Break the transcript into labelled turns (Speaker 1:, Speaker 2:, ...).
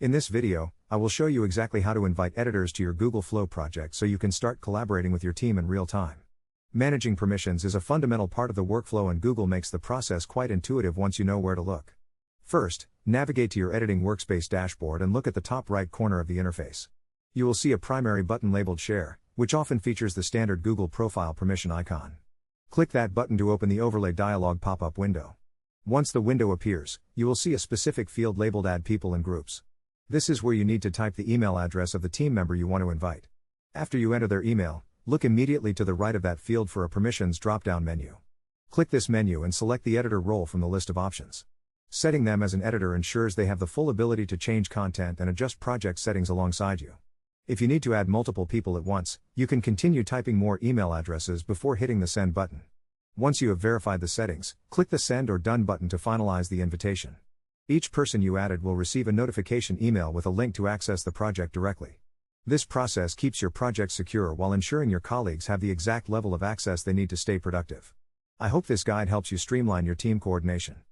Speaker 1: In this video, I will show you exactly how to invite editors to your Google Flow project so you can start collaborating with your team in real time. Managing permissions is a fundamental part of the workflow, and Google makes the process quite intuitive once you know where to look. First, navigate to your editing workspace dashboard and look at the top right corner of the interface. You will see a primary button labeled Share, which often features the standard Google profile permission icon. Click that button to open the overlay dialog pop-up window. Once the window appears, you will see a specific field labeled Add People and Groups. This is where you need to type the email address of the team member you want to invite. After you enter their email, look immediately to the right of that field for a Permissions drop-down menu. Click this menu and select the editor role from the list of options. Setting them as an editor ensures they have the full ability to change content and adjust project settings alongside you. If you need to add multiple people at once, you can continue typing more email addresses before hitting the Send button. Once you have verified the settings, click the Send or Done button to finalize the invitation. Each person you added will receive a notification email with a link to access the project directly. This process keeps your project secure while ensuring your colleagues have the exact level of access they need to stay productive. I hope this guide helps you streamline your team coordination.